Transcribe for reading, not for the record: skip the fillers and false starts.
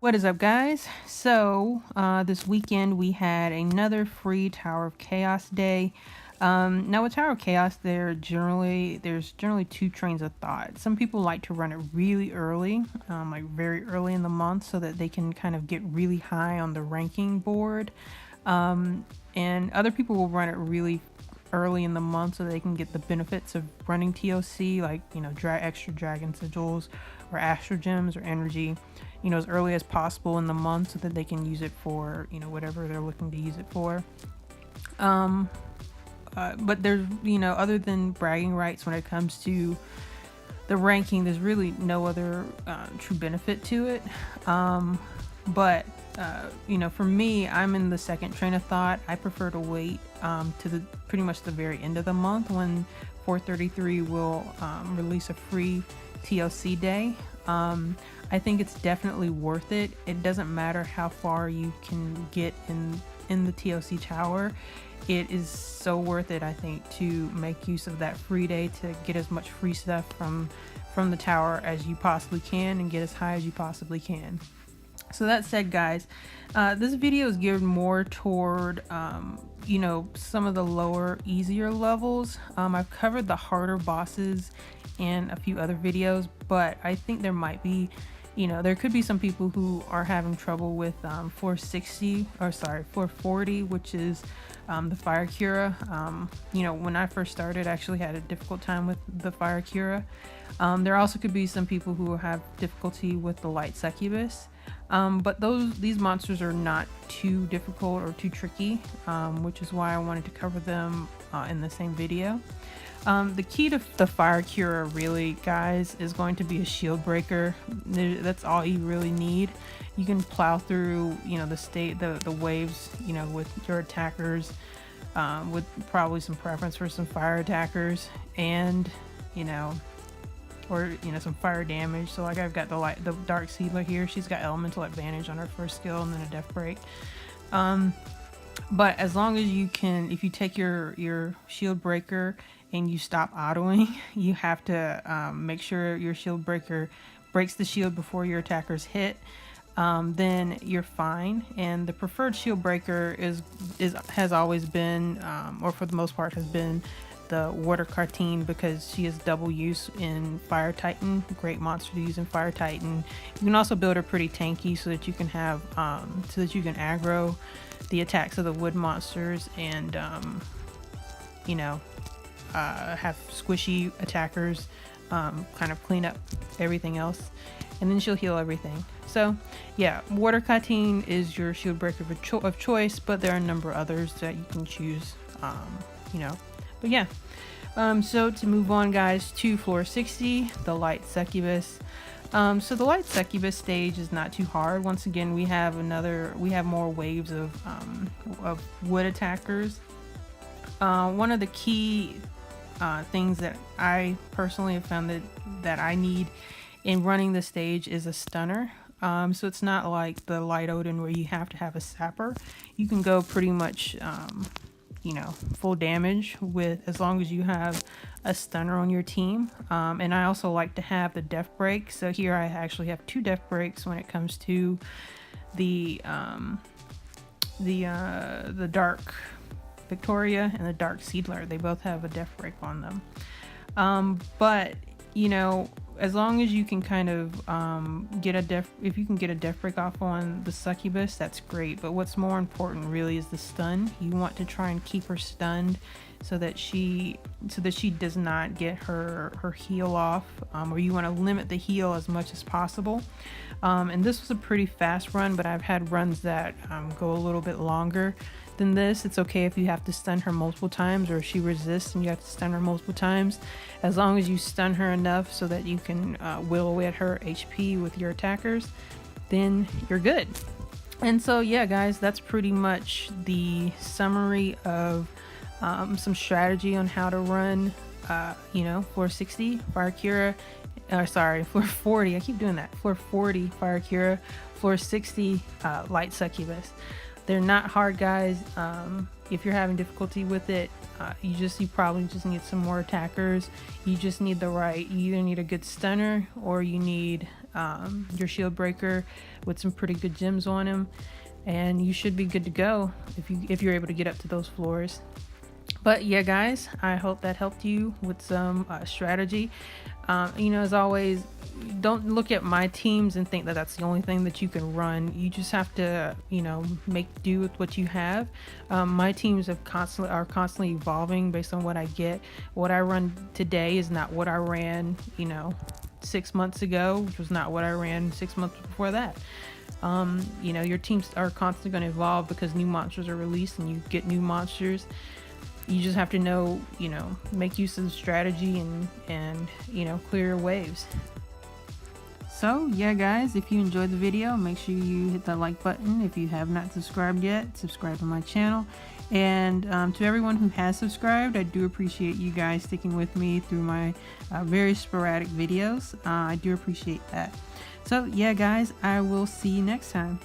What is up, guys? So this weekend we had another free Tower of Chaos day. Now with Tower of Chaos, there's generally two trains of thought. Some people like to run it really early, like very early in the month, so that they can kind of get really high on the ranking board. And other people will run it really early in the month so they can get the benefits of running TOC, like, you know, extra dragon sigils or astral gems or energy, you know, as early as possible in the month so that they can use it for, you know, whatever they're looking to use it for. But there's, you know, other than bragging rights when it comes to the ranking, there's really no other true benefit to it. But you know, for me, I'm in the second train of thought. I prefer to wait to the pretty much the very end of the month when 433 will release a free TLC day. I think it's definitely worth it. It doesn't matter how far you can get in the TLC tower. It is so worth it, I think, to make use of that free day to get as much free stuff from the tower as you possibly can and get as high as you possibly can. So that said, guys, this video is geared more toward you know, some of the lower, easier levels. I've covered the harder bosses in a few other videos, but I think there might be, you know, there could be some people who are having trouble with 440, which is the fire cura. You know, when I first started, I actually had a difficult time with the fire cura. There also could be some people who have difficulty with the light succubus. But these monsters are not too difficult or too tricky, which is why I wanted to cover them in the same video. The key to the fire cura, really, guys, is going to be a shield breaker. That's all you really need. You can plow through, you know, the waves, you know, with your attackers, with probably some preference for some fire attackers, and, you know, or, you know, some fire damage. So like I've got the dark seedler here. She's got elemental advantage on her first skill and then a death break. But as long as you can, if you take your shield breaker and you stop autoing, you have to make sure your shield breaker breaks the shield before your attackers hit. Then you're fine. And the preferred shield breaker has always been, or for the most part has been, the water cartine, because she is double use in Fire Titan. Great monster to use in Fire Titan. You can also build her pretty tanky so that you can have so that you can aggro the attacks of the wood monsters and you know, have squishy attackers kind of clean up everything else, and then she'll heal everything. So yeah, water cartine is your shield breaker of choice, but there are a number of others that you can choose, you know. But yeah, so to move on, guys, to floor 60, the light succubus. So the light succubus stage is not too hard. Once again, we have more waves of wood attackers. One of the key things that I personally have found that I need in running the stage is a stunner. So it's not like the light Odin where you have to have a sapper. You can go pretty much you know, full damage with, as long as you have a stunner on your team. And I also like to have the death break. So here I actually have 2 death breaks when it comes to the dark Victoria and the dark Seedler. They both have a death break on them. But you know, as long as you can kind of if you can get a death break off on the succubus, that's great. But what's more important really is the stun. You want to try and keep her stunned so that she does not get her heal off, or you want to limit the heal as much as possible. And this was a pretty fast run, but I've had runs that go a little bit longer than this. It's okay if you have to stun her multiple times, or if she resists and you have to stun her multiple times. As long as you stun her enough so that you can whittle away at her HP with your attackers, then you're good. And so yeah, guys, that's pretty much the summary of some strategy on how to run you know, floor 60 fire cura, sorry, floor 40, I keep doing that, floor 40 fire cura, floor 60 light succubus. They're not hard, guys. If you're having difficulty with it, you probably just need some more attackers. You just need you either need a good stunner, or you need your shield breaker with some pretty good gems on him, and you should be good to go if you're able to get up to those floors. But yeah, guys, I hope that helped you with some strategy. You know, as always, don't look at my teams and think that that's the only thing that you can run. You just have to, you know, make do with what you have. My teams are constantly evolving based on what I get. What I run today is not what I ran, you know, 6 months ago, which was not what I ran 6 months before that. You know, your teams are constantly going to evolve because new monsters are released and you get new monsters. You just have to know, you know, make use of the strategy and you know, clear your waves. So yeah, guys, if you enjoyed the video, make sure you hit that like button. If you have not subscribed yet, subscribe to my channel. And to everyone who has subscribed, I do appreciate you guys sticking with me through my very sporadic videos. I do appreciate that. So yeah, guys, I will see you next time.